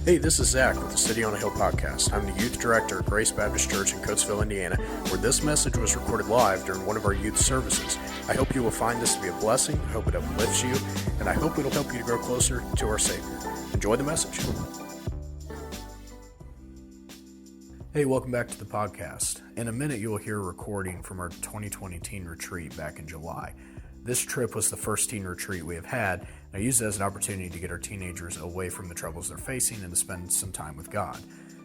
Hey, this is Zach with the City on a Hill podcast. I'm the youth director at Grace Baptist Church in Coatesville, Indiana, where this message was recorded live during one of our youth services. I hope you will find this to be a blessing. I hope it uplifts you, and I hope it'll help you to grow closer to our Savior. Enjoy the message. Hey, welcome back to the podcast. In a minute, you will hear a recording from our 2020 teen retreat back in July. This trip was the first teen retreat we have had, and I used it as an opportunity to get our teenagers away from the troubles they're facing and to spend some time with God.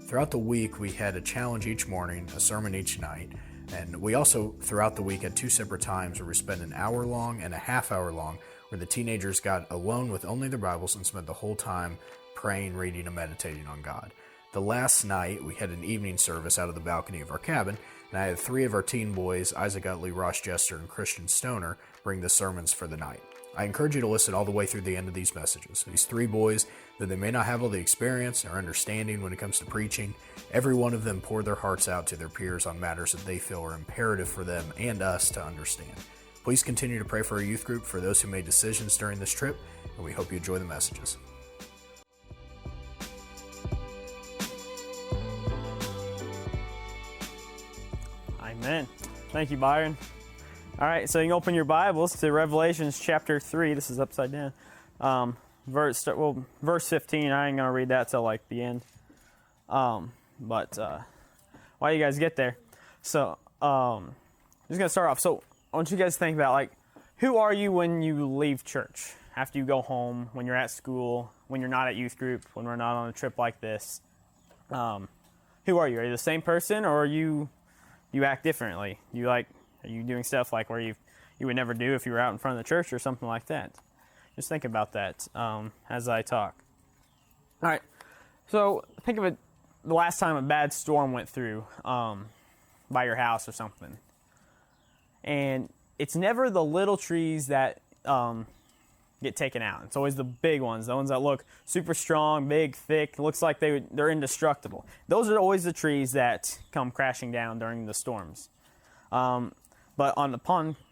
Throughout the week, we had a challenge each morning, a sermon each night, and we also, throughout the week, had two separate times where we spent an hour long and a half hour long where the teenagers got alone with only their Bibles and spent the whole time praying, reading, and meditating on God. The last night, we had an evening service out of the balcony of our cabin, and I had three of our teen boys, Isaac Utley, Jester, and Christian Stoner, bring the sermons for the night. I encourage you to listen all the way through the end of these messages. These three boys, though they may not have all the experience or understanding when it comes to preaching, every one of them poured their hearts out to their peers on matters that they feel are imperative for them and us to understand. Please continue to pray for our youth group, for those who made decisions during this trip, and we hope you enjoy the messages. Amen. Thank you, Byron. All right, so you can open your Bibles to Revelations chapter 3. This is upside down. Verse 15. I ain't going to read that till like the end. But while you guys get there, so I'm just going to start off. So I want you guys to think about, like, who are you when you leave church? After you go home, when you're at school, when you're not at youth group, when we're not on a trip like this. Who are you? Are you the same person, or are you act differently? Are you doing stuff like where you would never do if you were out in front of the church or something like that? Just think about that as I talk. All right. So think of it, the last time a bad storm went through by your house or something. And it's never the little trees that get taken out. It's always the big ones, the ones that look super strong, big, thick. Looks like they're indestructible. Those are always the trees that come crashing down during the storms. But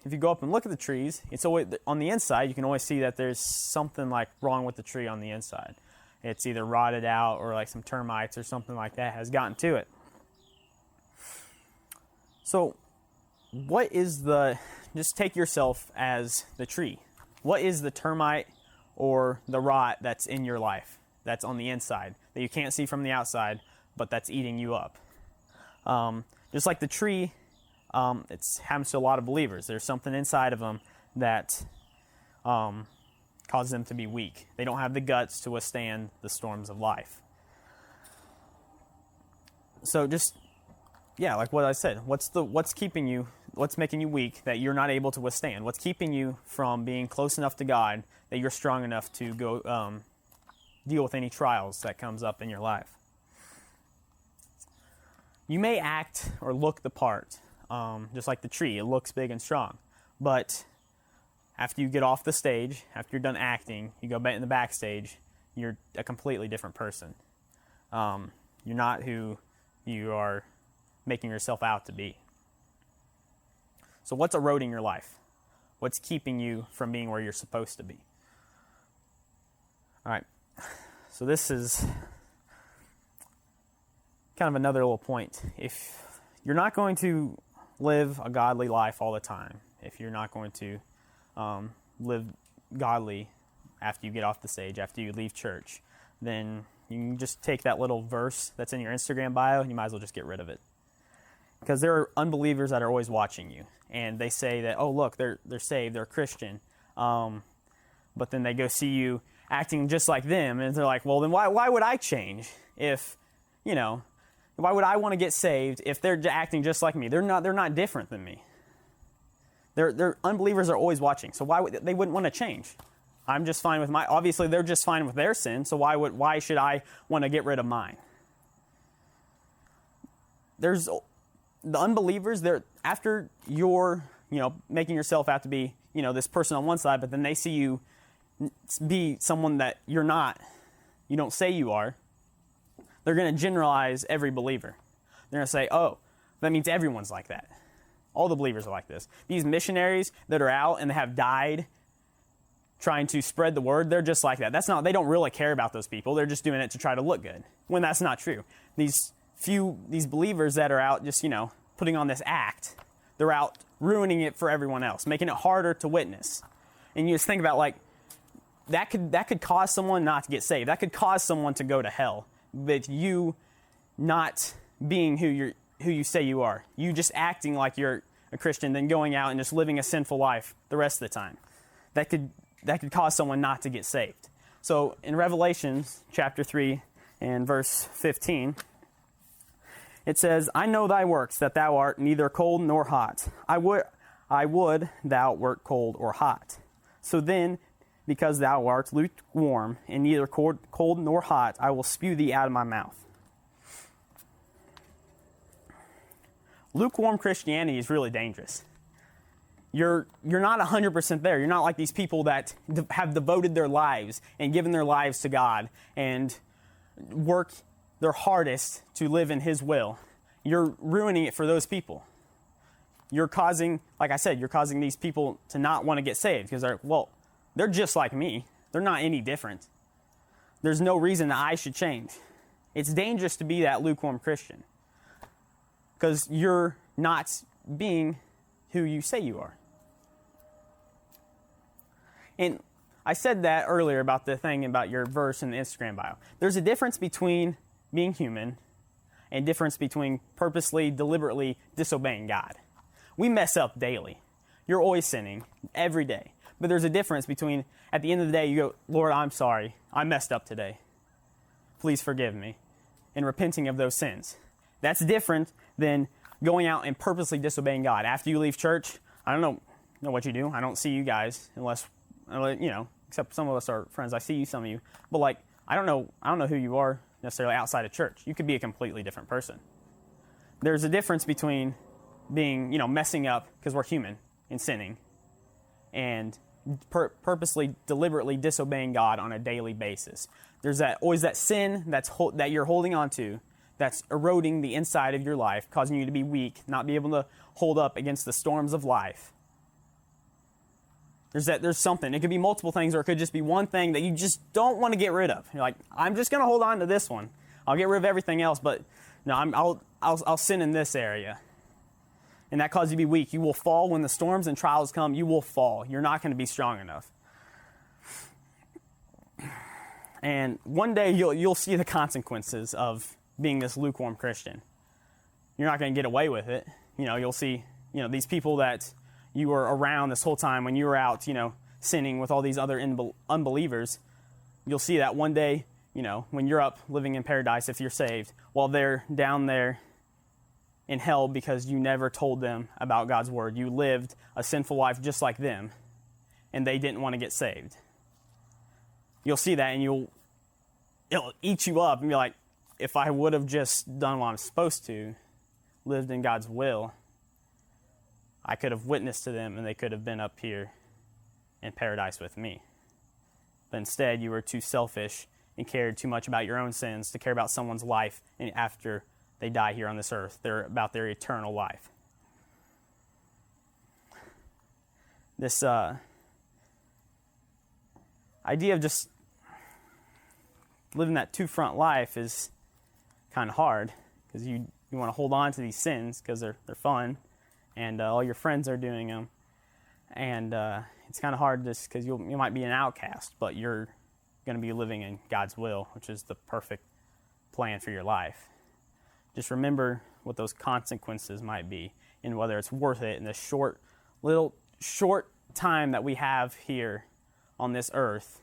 if you go up and look at the trees, it's always on the inside. You can always see that there's something like wrong with the tree on the inside. It's either rotted out or like some termites or something like that has gotten to it. So, just take yourself as the tree. What is the termite or the rot that's in your life, that's on the inside, that you can't see from the outside, but that's eating you up? Just like the tree, it happens to a lot of believers. There's something inside of them that causes them to be weak. They don't have the guts to withstand the storms of life. So like what I said, what's keeping you, what's making you weak that you're not able to withstand? What's keeping you from being close enough to God that you're strong enough to go deal with any trials that comes up in your life? You may act or look the part. Just like the tree, it looks big and strong. But after you get off the stage, after you're done acting, you go back in the backstage, you're a completely different person. You're not who you are making yourself out to be. So what's eroding your life? What's keeping you from being where you're supposed to be? All right, so this is kind of another little point. If you're not going to live a godly life all the time, if you're not going to live godly after you get off the stage, after you leave church, then you can just take that little verse that's in your Instagram bio and you might as well just get rid of it. Because there are unbelievers that are always watching you, and they say that, oh, look, they're saved, they're Christian, but then they go see you acting just like them, and they're like, well, then why would I change if, why would I want to get saved if they're acting just like me? They're not different than me. They're unbelievers are always watching, so they wouldn't want to change? I'm just fine with obviously they're just fine with their sin, so why should I want to get rid of mine? There's the unbelievers, after you're, making yourself out to be, this person on one side, but then they see you be someone that you're not, you don't say you are, they're going to generalize every believer. They're going to say, oh, that means everyone's like that. All the believers are like this. These missionaries that are out and have died trying to spread the word, they're just like that. They don't really care about those people. They're just doing it to try to look good, when that's not true. These believers that are out just, putting on this act, they're out ruining it for everyone else, making it harder to witness. And you just think about, that could cause someone not to get saved. That could cause someone to go to hell. But you not being who you say you are. You just acting like you're a Christian, then going out and just living a sinful life the rest of the time. That could cause someone not to get saved. So in Revelation chapter 3 and verse 15, it says, I know thy works, that thou art neither cold nor hot. I would thou wert cold or hot. So then, because thou art lukewarm, and neither cold nor hot, I will spew thee out of my mouth. Lukewarm Christianity is really dangerous. You're not 100% there. You're not like these people that have devoted their lives and given their lives to God and work their hardest to live in His will. You're ruining it for those people. You're causing these people to not want to get saved because they're just like me. They're not any different. There's no reason that I should change. It's dangerous to be that lukewarm Christian because you're not being who you say you are. And I said that earlier about the thing about your verse in the Instagram bio. There's a difference between being human and difference between purposely, deliberately disobeying God. We mess up daily. You're always sinning every day. But there's a difference between, at the end of the day, you go, Lord, I'm sorry. I messed up today. Please forgive me. And repenting of those sins. That's different than going out and purposely disobeying God. After you leave church, I don't know what you do. I don't see you guys unless, except some of us are friends. I see you, some of you. But I don't know who you are necessarily outside of church. You could be a completely different person. There's a difference between being, messing up because we're human and sinning and purposely, deliberately disobeying God on a daily basis. There's always that sin that you're holding on to that's eroding the inside of your life, causing you to be weak, not be able to hold up against the storms of life. There's something. It could be multiple things, or it could just be one thing that you just don't want to get rid of. You're like, I'm just going to hold on to this one. I'll get rid of everything else, but no, I'll sin in this area. And that causes you to be weak. You will fall when the storms and trials come. You will fall. You're not going to be strong enough. And one day you'll see the consequences of being this lukewarm Christian. You're not going to get away with it. You'll see, these people that you were around this whole time when you were out, sinning with all these other unbelievers. You'll see that one day, when you're up living in paradise, if you're saved, while they're down there in hell because you never told them about God's word. You lived a sinful life just like them, and they didn't want to get saved. You'll see that, and it'll eat you up and be like, if I would have just done what I'm supposed to, lived in God's will, I could have witnessed to them and they could have been up here in paradise with me. But instead, you were too selfish and cared too much about your own sins to care about someone's life and after they die here on this earth. They're about their eternal life. This idea of just living that two-front life is kind of hard because you want to hold on to these sins because they're fun and all your friends are doing them. And it's kind of hard just because you might be an outcast, but you're going to be living in God's will, which is the perfect plan for your life. Just remember what those consequences might be and whether it's worth it in this short time that we have here on this earth.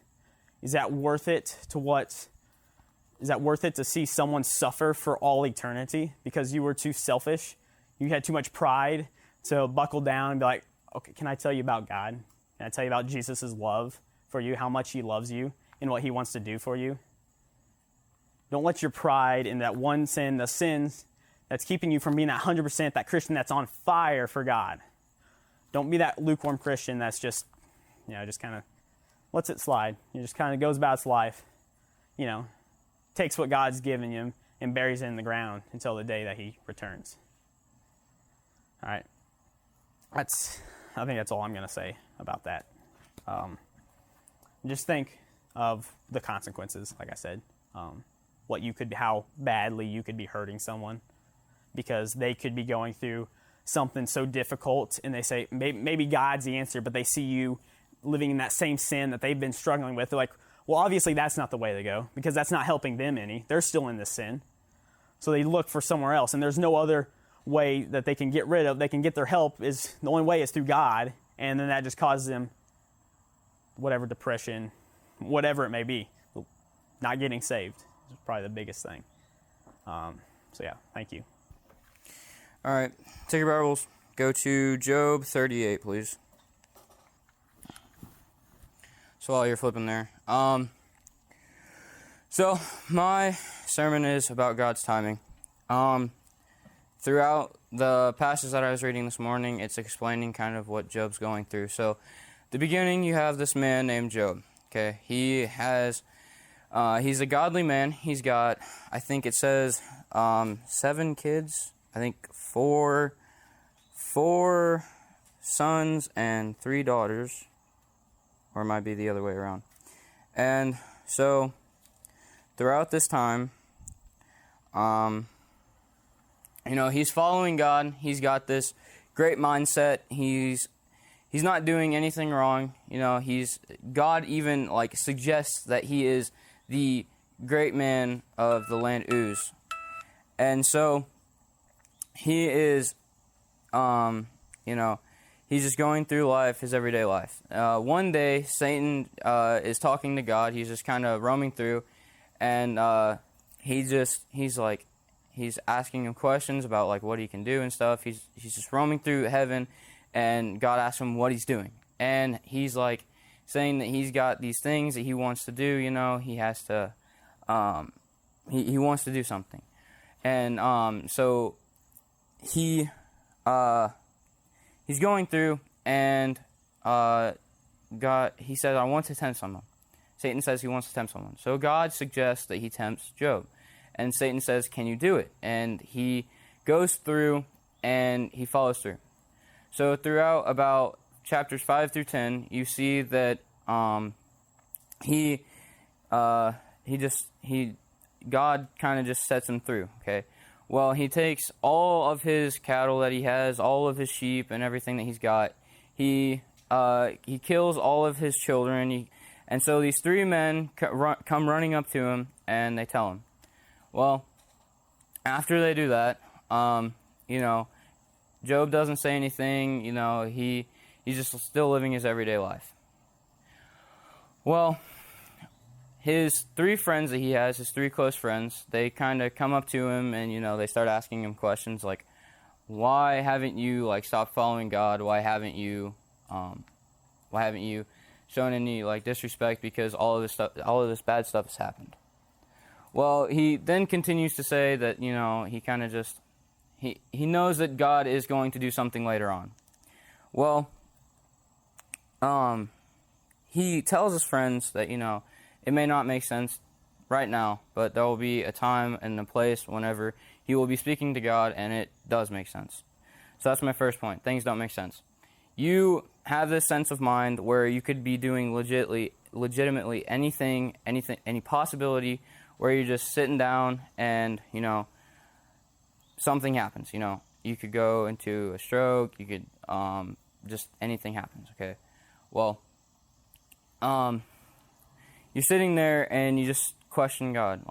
Is that worth it to see someone suffer for all eternity because you were too selfish? You had too much pride to buckle down and be like, okay, can I tell you about God? Can I tell you about Jesus' love for you, how much He loves you and what He wants to do for you? Don't let your pride in that one sin, the sins that's keeping you from being that 100%, that Christian that's on fire for God. Don't be that lukewarm Christian that's just kind of lets it slide. It just kind of goes about its life, takes what God's given you and buries it in the ground until the day that He returns. All right. I think that's all I'm going to say about that. just think of the consequences, like I said, how badly you could be hurting someone because they could be going through something so difficult, and they say, maybe God's the answer, but they see you living in that same sin that they've been struggling with. They're like, well, obviously that's not the way to go because that's not helping them any. They're still in this sin. So they look for somewhere else, and there's no other way that they can get rid of. They can get their help. The only way is through God, and then that just causes them whatever depression, whatever it may be. Not getting saved is probably the biggest thing. Thank you. All right, take your Bibles. Go to Job 38, please. So while you're flipping there. So my sermon is about God's timing. Throughout the passage that I was reading this morning, it's explaining kind of what Job's going through. So at the beginning, you have this man named Job. Okay, he's a godly man. He's got, I think it says, 7 kids. I think four sons and 3 daughters, or it might be the other way around. And so throughout this time, he's following God. He's got this great mindset. He's not doing anything wrong. God even suggests that he is the great man of the land Uz. And so he is, he's just going through life, his everyday life. One day, Satan is talking to God. He's just kind of roaming through, and he's asking him questions about what he can do and stuff. He's just roaming through heaven, and God asks him what he's doing, and he's saying that he's got these things that he wants to do. He has to, he wants to do something, and so he's going through, and he says, I want to tempt someone. Satan says he wants to tempt someone. So God suggests that he tempts Job. And Satan says, can you do it? And he goes through, and he follows through. So throughout about chapters 5 through 10, you see that God kind of just sets him through, okay? Well, he takes all of his cattle that he has, all of his sheep and everything that he's got. He kills all of his children. And so these 3 men come running up to him, and they tell him. Well, after they do that, Job doesn't say anything. He's just still living his everyday life. Well, his 3 friends that he has, his 3 close friends, they kind of come up to him, and they start asking him questions like, why haven't you stopped following God? Why haven't you shown any disrespect, because all of this bad stuff has happened? Well, he then continues to say that he kind of just he knows that God is going to do something later on. Well, he tells his friends that it may not make sense right now, but there will be a time and a place whenever he will be speaking to God, and it does make sense. So that's my first point. Things don't make sense. You have this sense of mind where you could be doing legitimately anything, any possibility, where you're just sitting down and, something happens. You could go into a stroke, you could, just anything happens, okay? Well, you're sitting there and you just question God,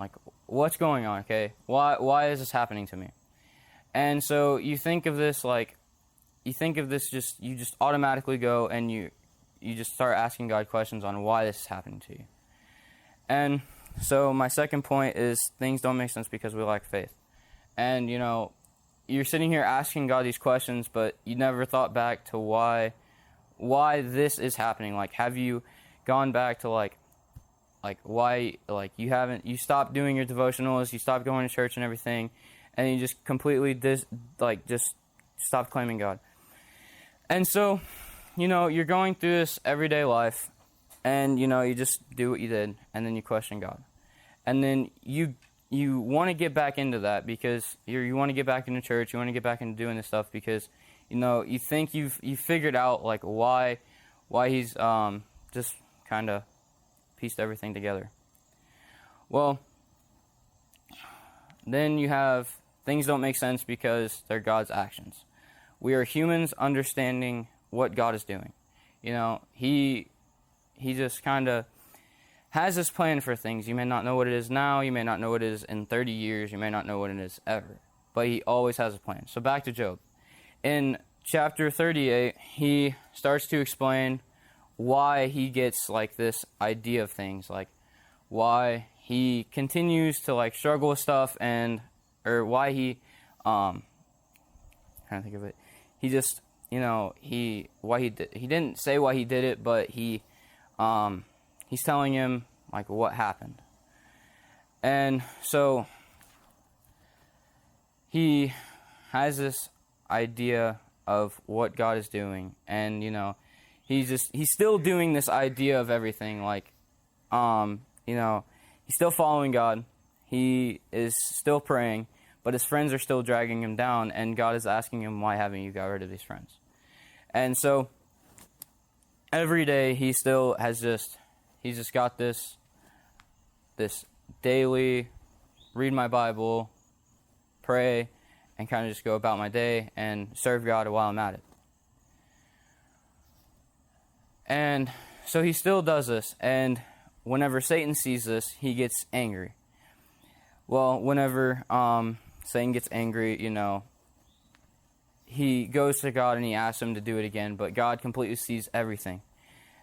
what's going on, okay? Why is this happening to me? And so you think of this you just automatically go and you just start asking God questions on why this is happening to you. And so my second point is things don't make sense because we lack faith. And, you're sitting here asking God these questions, but you never thought back to why this is happening. Have you gone back to, why, you stopped doing your devotionals, you stopped going to church and everything, and you just completely, just stopped claiming God. And so, you're going through this everyday life, and, you just do what you did, and then you question God. And then you want to get back into that because you want to get back into church, you want to get back into doing this stuff because, you think you figured out, why he's just kind of pieced everything together. Well, then you have things don't make sense because they're God's actions. We are humans understanding what God is doing. He just kind of has this plan for things. You may not know what it is now. You may not know what it is in 30 years. You may not know what it is ever. But he always has a plan. So back to Job. In chapter 38, he starts to explain why he gets like this idea of things, like why he continues to like struggle with stuff, or why he trying to think of it. He just he didn't say why he did it, but he's telling him like what happened. And so he has this idea of what God is doing, and he's still doing this idea of everything, like he's still following God, he is still praying, but his friends are still dragging him down, and God is asking him, why haven't you got rid of these friends? And so every day he's just got this daily read my Bible, pray, and kind of just go about my day and serve God while I'm at it. And so he still does this, and whenever Satan sees this, he gets angry. Well, whenever Satan gets angry, he goes to God and he asks him to do it again, but God completely sees everything.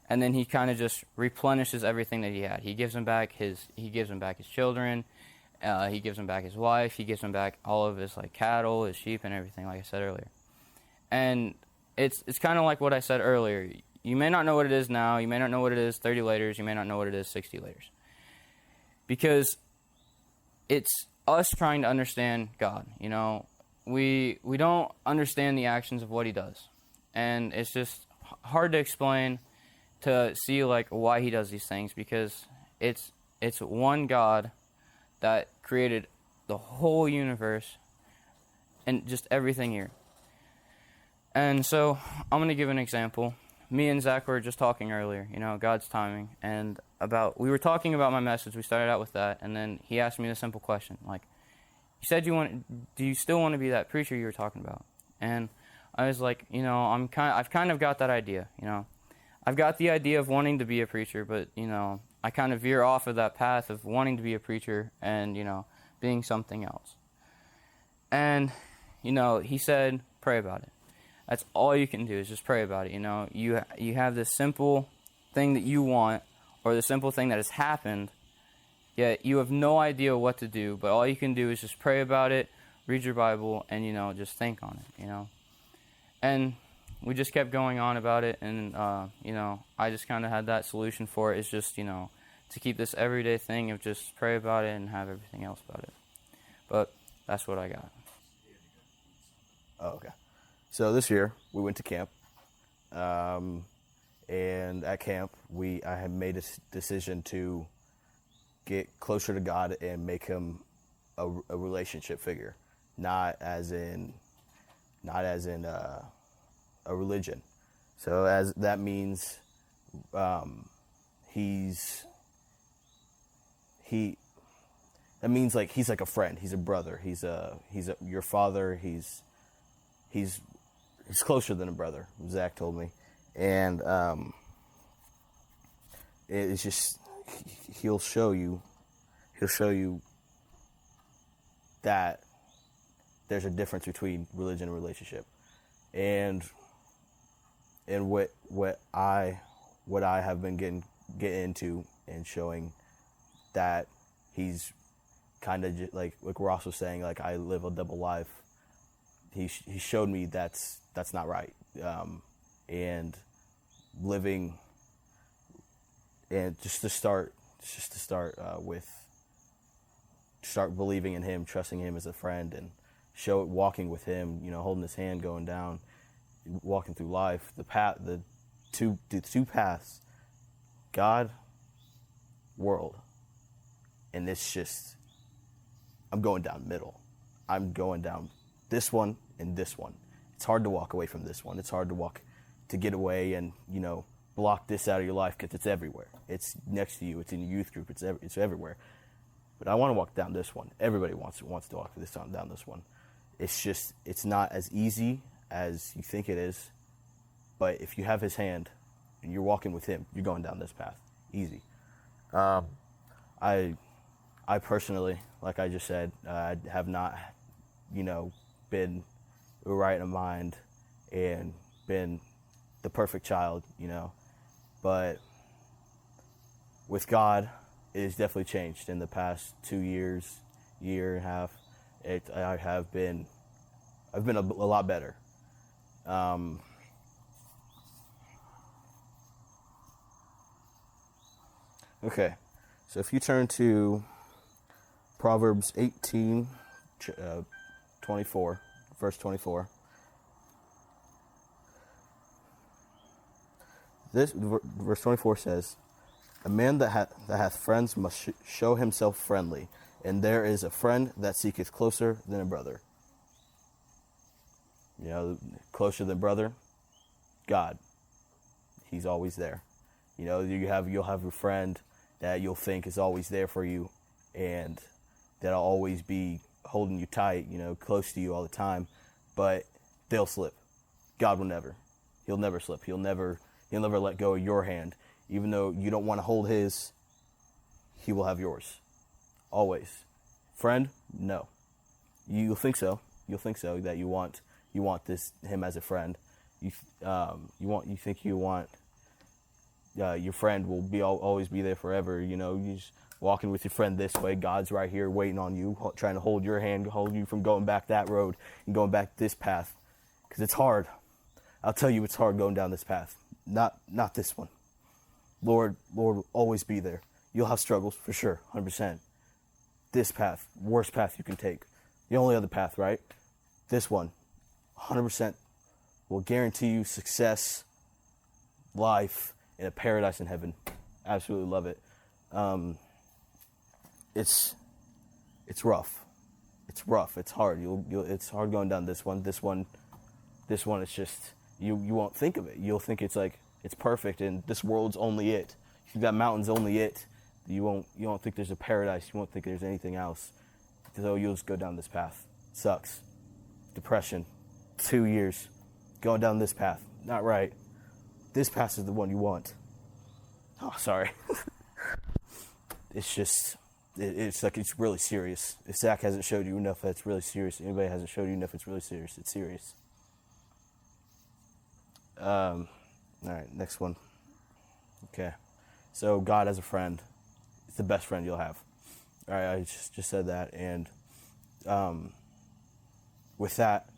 And then he kind of just replenishes everything that he had. He gives him back his children, he gives him back his wife, he gives him back all of his like cattle, his sheep, and everything, like I said earlier. And it's kind of like what I said earlier. You may not know what it is now, you may not know what it is 30 later, you may not know what it is 60 later. Because it's us trying to understand God. We don't understand the actions of what he does. And it's just hard to explain, to see like why he does these things, because it's one God that created the whole universe and just everything here. And so I'm going to give an example. Me and Zach were just talking earlier, God's timing, and we were talking about my message. We started out with that, and then he asked me a simple question, like, you said do you still want to be that preacher you were talking about? And I was like, I've kind of got that idea, I've got the idea of wanting to be a preacher, but, I kind of veer off of that path of wanting to be a preacher and, being something else. And, he said, pray about it. That's all you can do, is just pray about it. You have this simple thing that you want, or the simple thing that has happened, yet you have no idea what to do, but all you can do is just pray about it, read your Bible, and, just think on it, And we just kept going on about it, and, I just kind of had that solution for it, is just, to keep this everyday thing of just pray about it and have everything else about it. But that's what I got. Oh, okay. So this year, we went to camp, and at camp, I had made a decision to get closer to God and make him a relationship figure, not as in a religion. So as that means, that means like he's like a friend, he's a brother, he's your father, he's closer than a brother, Zach told me. And it's just, he'll show you that there's a difference between religion and relationship. And what I have been getting into, and showing that he's kind of like Ross was saying, like, I live a double life. He showed me that's not right, and living, and just to start believing in him, trusting him as a friend, and walking with him, holding his hand, going down, walking through life, the two paths, God, world, and it's just, I'm going down middle. I'm going down this one and this one. It's hard to walk away from this one. It's hard to get away and, block this out of your life because it's everywhere. It's next to you. It's in your youth group. It's everywhere. But I want to walk down this one. Everybody wants to walk down this one. It's not as easy as you think it is. But if you have his hand and you're walking with him, you're going down this path. Easy. I personally, like I just said, have not, been right in mind and been the perfect child, But with God, it has definitely changed in the past 2 years, year and a half. I've been a lot better. Okay, so if you turn to Proverbs 18, 24, verse 24. This verse 24 says, "A man that hath friends must show himself friendly, and there is a friend that seeketh closer than a brother." Closer than brother, God. He's always there. You'll have a friend that you'll think is always there for you, and that'll always be holding you tight, close to you all the time. But they'll slip. God will never. He'll never slip. He'll never let go of your hand. Even though you don't want to hold his, he will have yours. Always. Friend? No. You'll think so. You'll think so that you want him as a friend. You think your friend will always be there forever. You're just walking with your friend this way. God's right here waiting on you, trying to hold your hand, hold you from going back that road and going back this path. Because it's hard. I'll tell you, it's hard going down this path. Not this one. Lord will always be there. You'll have struggles for sure, 100%. This path, worst path you can take. The only other path, right? This one, 100% will guarantee you success, life, and a paradise in heaven. Absolutely love it. It's rough. It's rough. It's hard. It's hard going down this one. This one, it's just you won't think of it. You'll think it's like it's perfect, and this world's only it. That mountain's only it. You won't think there's a paradise. You won't think there's anything else. So you'll just go down this path. Sucks. Depression. 2 years going down this path. Not right. This path is the one you want. Oh, sorry. It's just, it's like it's really serious. If Zach hasn't showed you enough that it's really serious, anybody hasn't showed you enough it's really serious, it's serious. All right, next one. Okay. So God as a friend, it's the best friend you'll have. All right, I just said that, and with that,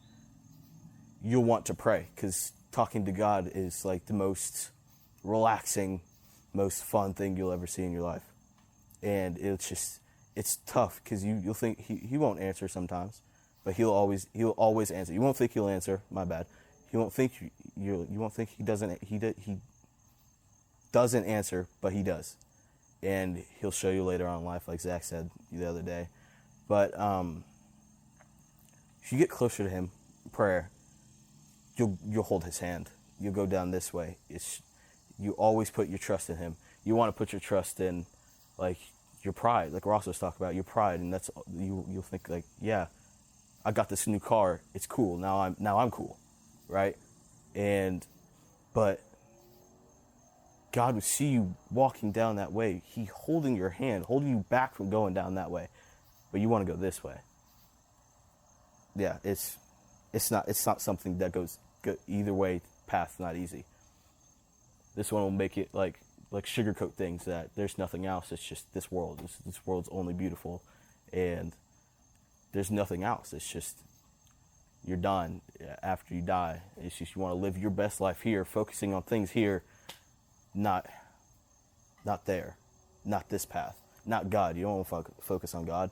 you'll want to pray, because talking to God is like the most relaxing, most fun thing you'll ever see in your life. And it's tough, because you'll think he won't answer sometimes, but he'll always answer. You won't think he'll answer. My bad. You won't think he doesn't answer, but he does, and he'll show you later on in life, like Zach said the other day. But if you get closer to him, prayer, you'll hold his hand. You'll go down this way. You always put your trust in him. You want to put your trust in, like, your pride, like Ross was talking about, your pride, and that's you'll think like, yeah, I got this new car. It's cool. Now I'm cool, right? But God would see you walking down that way. He holding your hand, holding you back from going down that way, but you want to go this way. Yeah, it's not something that goes either way. Path not easy. This one will make it like sugarcoat things that there's nothing else. It's just this world. This world's only beautiful, and there's nothing else. It's just you're done after you die. It's just you want to live your best life here, focusing on things here, not there, not this path, not God. You don't want to focus on God.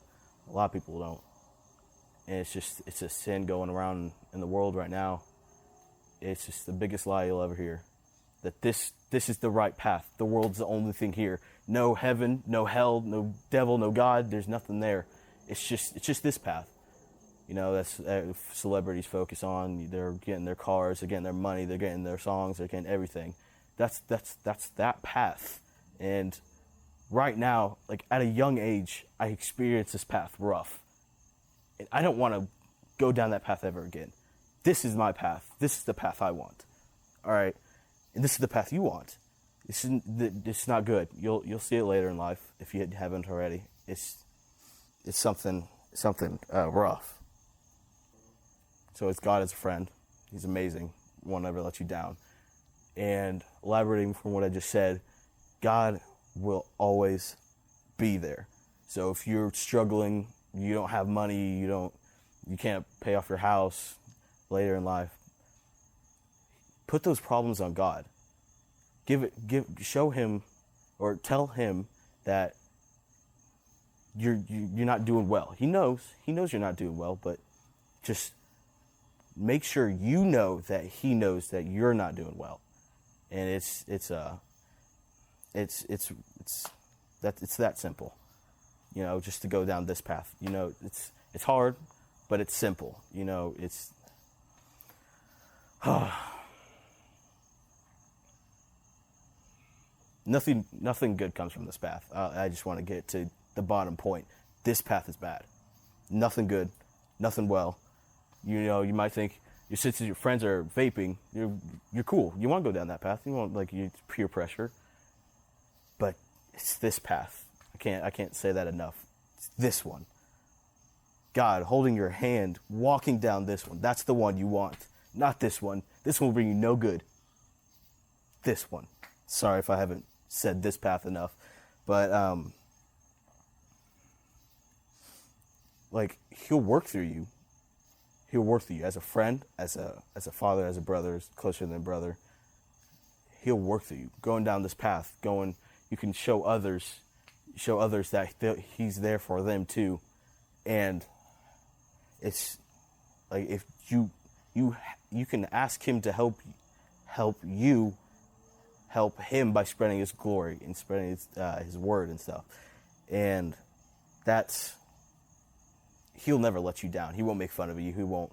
A lot of people don't, and it's a sin going around in the world right now. It's just the biggest lie you'll ever hear, that this is the right path. The world's the only thing here. No heaven, no hell, no devil, no God. There's nothing there. It's just this path. That's celebrities focus on. They're getting their cars, they're getting their money, they're getting their songs, they're getting everything. That's that path. And right now, like at a young age, I experienced this path rough. And I don't want to go down that path ever again. This is my path. This is the path I want. All right? And this is the path you want. It's not good. You'll see it later in life if you haven't already. It's something rough. So it's God as a friend. He's amazing. Won't ever let you down. And elaborating from what I just said, God will always be there. So if you're struggling, you don't have money, you can't pay off your house later in life, put those problems on God. Show him or tell him that you're not doing well. He knows you're not doing well, but just make sure you know that he knows that you're not doing well. And it's that simple. You know, just to go down this path. You know, it's hard, but it's simple. You know, it's nothing good comes from this path. I just want to get to the bottom point. This path is bad. Nothing good, nothing well. You know, you might think since your friends are vaping, you're cool. You want to go down that path. You want peer pressure. But it's this path. I can't say that enough. It's this one. God holding your hand, walking down this one. That's the one you want. Not this one. This one will bring you no good. This one. Sorry if I haven't said this path enough. But he'll work through you. He'll work through you as a friend, as a father, as a brother, closer than a brother. He'll work through you. Going down this path, you can show others that he's there for them too. And it's like if you can ask him to help you help him by spreading his glory and spreading his word and stuff. And he'll never let you down. He won't make fun of you. He won't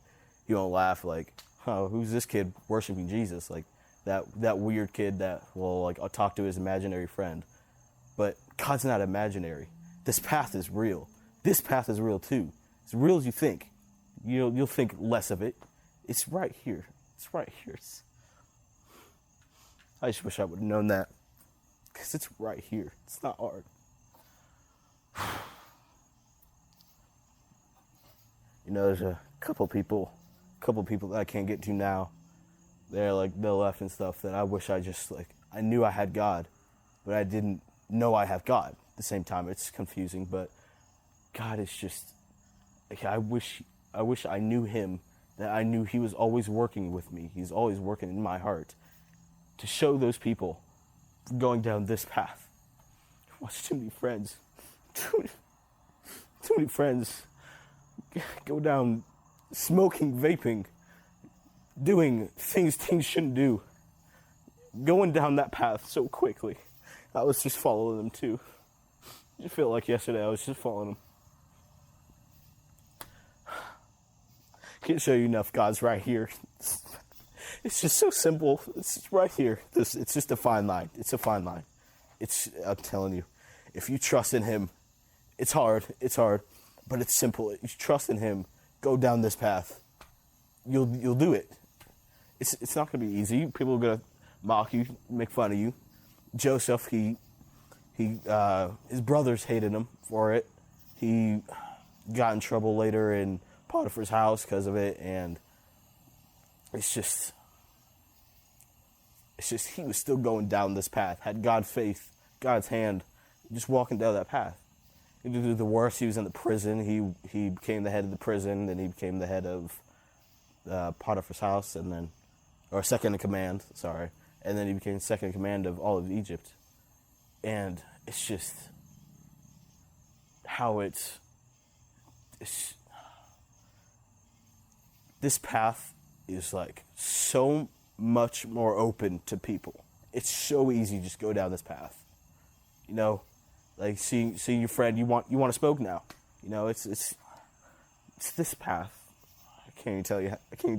laugh like, oh, who's this kid worshiping Jesus? Like that weird kid that will I'll talk to his imaginary friend. But God's not imaginary. This path is real. This path is real too. It's real as you think. You'll think less of it. It's right here. It's right here. I just wish I would have known that. Because it's right here. It's not hard. You know, there's a couple people that I can't get to now. They're they'll left and stuff that I wish I just I knew I had God, but I didn't know I have God. At the same time, it's confusing, but God is just I wish I knew him, that I knew he was always working with me. He's always working in my heart to show those people going down this path. I watch too many friends go down smoking, vaping, doing things teens shouldn't do, going down that path so quickly. I was just following them too. I feel like yesterday I was just following them. Can't show you enough. God's right here. It's just so simple. It's right here. It's just a fine line. It's a fine line. I'm telling you, if you trust in him, it's hard, but it's simple. If you trust in him, go down this path. You'll do it. It's not going to be easy. People are going to mock you, make fun of you. Joseph, his brothers hated him for it. He got in trouble later in Potiphar's house because of it, and it's just he was still going down this path. Had God's faith, God's hand, just walking down that path. He did the worst. He was in the prison. He became the head of the prison, then he became the head of Potiphar's house, or second in command. Sorry, and then he became second in command of all of Egypt. And it's just how it's this path is so much more open to people. It's so easy to just go down this path. You know, seeing your friend, you want to smoke now. You know, it's this path. I can't even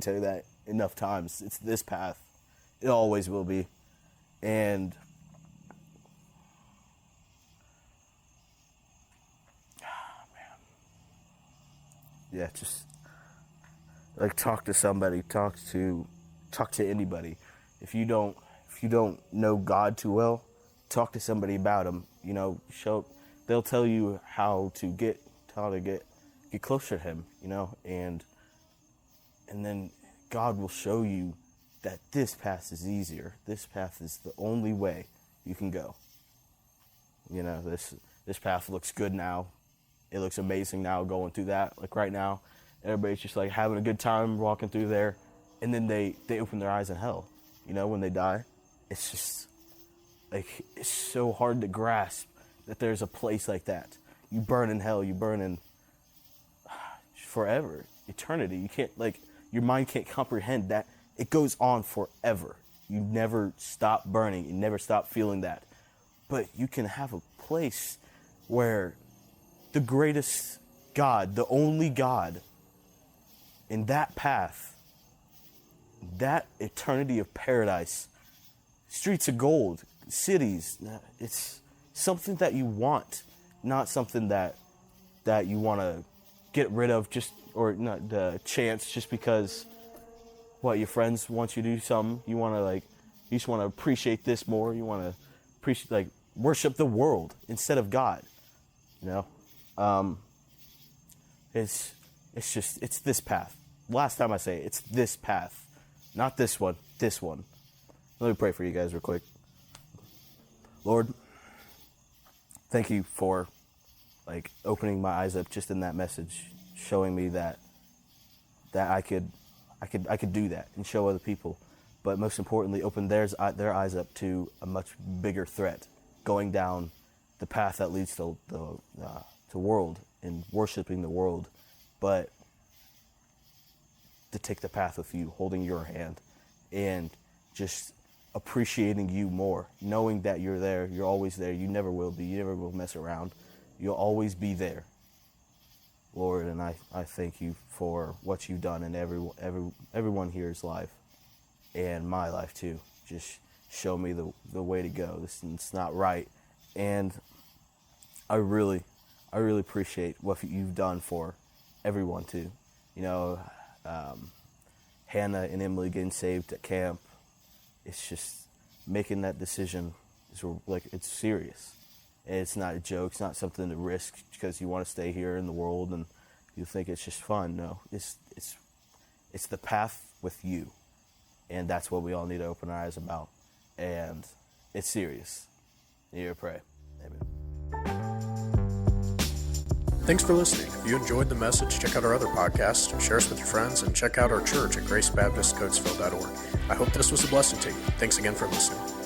tell you that enough times. It's this path. It always will be. And yeah, just like talk to somebody, talk to anybody. If you don't know God too well, talk to somebody about him. You know, they'll tell you how to get closer to him, you know, and then God will show you that this path is easier. This path is the only way you can go. You know, this path looks good now. It looks amazing now going through that. Like right now, everybody's just like having a good time walking through there, and then they open their eyes in hell. You know, when they die, it's just like, it's so hard to grasp that there's a place like that. You burn in hell, you burn in forever, eternity. You can't, like, your mind can't comprehend that it goes on forever. You never stop burning, you never stop feeling that. But you can have a place where the greatest God, the only God, in that path, that eternity of paradise, streets of gold, cities, it's something that you want, not something that you want to get rid of just, or not the chance just because your friends want you to do something. You want to, like, you just want to appreciate this more. You want to appreciate, like, worship the world instead of God, you know? It's this path. Last time I say it, it's this path, not this one, this one. Let me pray for you guys real quick. Lord, thank you for, like, opening my eyes up just in that message, showing me that I could do that and show other people, but most importantly, open their eyes up to a much bigger threat, going down the path that leads to the world and worshiping the world, but to take the path with you, holding your hand, and just appreciating you more, knowing that you're there, you're always there, you never will be, you never will mess around, you'll always be there, Lord. And I thank you for what you've done in everyone here's life, and my life too. Just show me the way to go. It's not right, and I really appreciate what you've done for everyone too. You know, Hannah and Emily getting saved at camp. It's just making that decision is, like, it's serious. It's not a joke. It's not something to risk because you want to stay here in the world and you think it's just fun. No, it's the path with you, and that's what we all need to open our eyes about. And it's serious. You pray. Amen. Thanks for listening. If you enjoyed the message, check out our other podcasts, share us with your friends, and check out our church at gracebaptistcoatesville.org. I hope this was a blessing to you. Thanks again for listening.